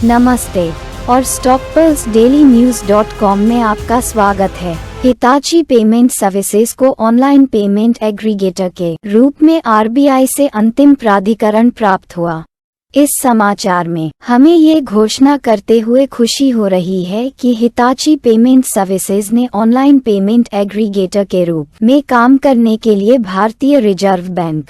नमस्ते और StockPulseDailyNews.com में आपका स्वागत है। हिताची पेमेंट सर्विसेज को ऑनलाइन पेमेंट एग्रीगेटर के रूप में आरबीआई से अंतिम प्राधिकरण प्राप्त हुआ। इस समाचार में हमें ये घोषणा करते हुए खुशी हो रही है कि हिताची पेमेंट सर्विसेज ने ऑनलाइन पेमेंट एग्रीगेटर के रूप में काम करने के लिए भारतीय रिजर्व बैंक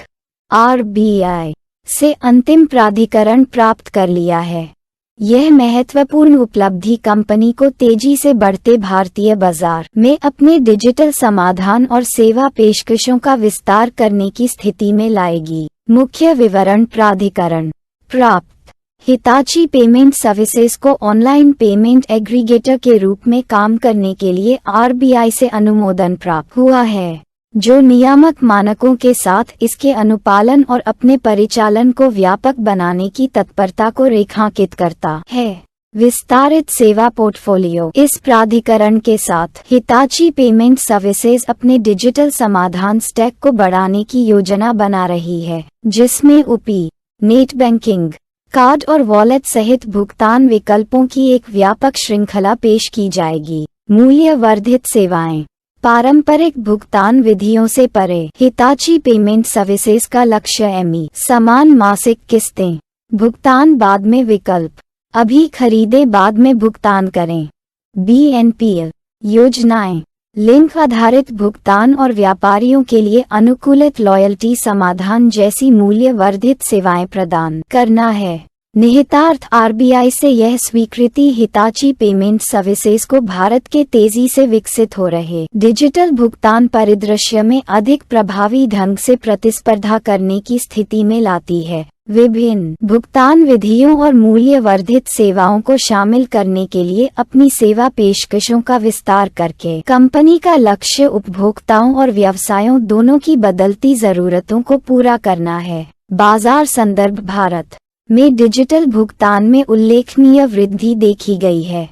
(आरबीआई) से अंतिम प्राधिकरण प्राप्त कर लिया है। यह महत्वपूर्ण उपलब्धि कंपनी को तेजी से बढ़ते भारतीय बाजार में अपने डिजिटल समाधान और सेवा पेशकशों का विस्तार करने की स्थिति में लाएगी। मुख्य विवरण प्राधिकरण प्राप्त। हिताची पेमेंट सर्विसेज को ऑनलाइन पेमेंट एग्रीगेटर के रूप में काम करने के लिए आरबीआई से अनुमोदन प्राप्त हुआ है, जो नियामक मानकों के साथ इसके अनुपालन और अपने परिचालन को व्यापक बनाने की तत्परता को रेखांकित करता है। विस्तारित सेवा पोर्टफोलियो। इस प्राधिकरण के साथ हिताची पेमेंट सर्विसेज अपने डिजिटल समाधान स्टैक को बढ़ाने की योजना बना रही है, जिसमें यूपी, नेट बैंकिंग, कार्ड और वॉलेट सहित भुगतान विकल्पों की एक व्यापक श्रृंखला पेश की जाएगी। मूल्य वर्धित सेवाएं। पारंपरिक भुगतान विधियों से परे हिताची पेमेंट सर्विसेज का लक्ष्य समान मासिक किस्तें, भुगतान बाद में विकल्प, अभी खरीदे बाद में भुगतान करें, बीएनपीएल योजनाएं, लिंक आधारित भुगतान और व्यापारियों के लिए अनुकूलित लॉयल्टी समाधान जैसी मूल्य वर्धित सेवाएं प्रदान करना है। निहितार्थ आरबीआई से यह स्वीकृति हिताची पेमेंट सर्विसेज को भारत के तेजी से विकसित हो रहे डिजिटल भुगतान परिदृश्य में अधिक प्रभावी ढंग से प्रतिस्पर्धा करने की स्थिति में लाती है। विभिन्न भुगतान विधियों और मूल्य वर्धित सेवाओं को शामिल करने के लिए अपनी सेवा पेशकशों का विस्तार करके कंपनी का लक्ष्य उपभोक्ताओं और व्यवसायों दोनों की बदलती जरूरतों को पूरा करना है। बाजार संदर्भ। भारत में डिजिटल भुगतान में उल्लेखनीय वृद्धि देखी गई है,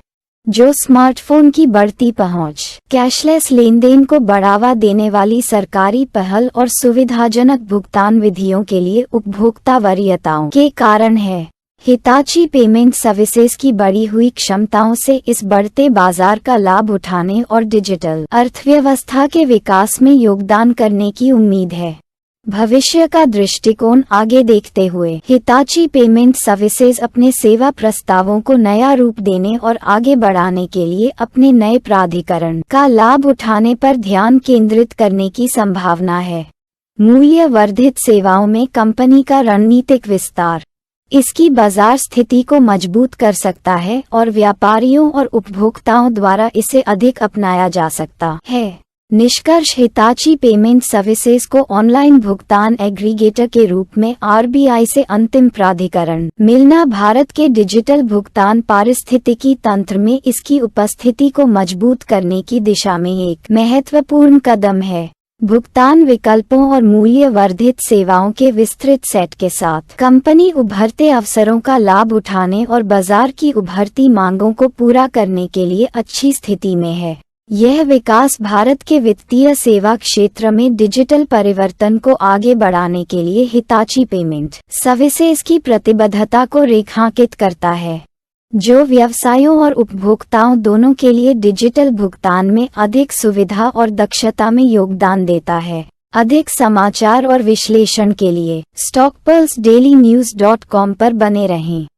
जो स्मार्टफोन की बढ़ती पहुंच, कैशलेस लेनदेन को बढ़ावा देने वाली सरकारी पहल और सुविधाजनक भुगतान विधियों के लिए उपभोक्ता वरीयताओं के कारण है। हिताची पेमेंट सर्विसेज की बढ़ी हुई क्षमताओं से इस बढ़ते बाजार का लाभ उठाने और डिजिटल अर्थव्यवस्था के विकास में योगदान करने की उम्मीद है। भविष्य का दृष्टिकोण आगे देखते हुए हिताची पेमेंट सर्विसेज अपने सेवा प्रस्तावों को नया रूप देने और आगे बढ़ाने के लिए अपने नए प्राधिकरण का लाभ उठाने पर ध्यान केंद्रित करने की संभावना है। मूल्य वर्धित सेवाओं में कंपनी का रणनीतिक विस्तार इसकी बाजार स्थिति को मजबूत कर सकता है और व्यापारियों और उपभोक्ताओं द्वारा इसे अधिक अपनाया जा सकता है। निष्कर्ष। हिताची पेमेंट सर्विसेज को ऑनलाइन भुगतान एग्रीगेटर के रूप में आरबीआई से अंतिम प्राधिकरण मिलना भारत के डिजिटल भुगतान पारिस्थितिकी तंत्र में इसकी उपस्थिति को मजबूत करने की दिशा में एक महत्वपूर्ण कदम है। भुगतान विकल्पों और मूल्य वर्धित सेवाओं के विस्तृत सेट के साथ कंपनी उभरते अवसरों का लाभ उठाने और बाजार की उभरती मांगों को पूरा करने के लिए अच्छी स्थिति में है। यह विकास भारत के वित्तीय सेवा क्षेत्र में डिजिटल परिवर्तन को आगे बढ़ाने के लिए हिताची पेमेंट सर्विसेज की प्रतिबद्धता को रेखांकित करता है, जो व्यवसायों और उपभोक्ताओं दोनों के लिए डिजिटल भुगतान में अधिक सुविधा और दक्षता में योगदान देता है। अधिक समाचार और विश्लेषण के लिए StockPulseDailyNews.com पर बने रहें।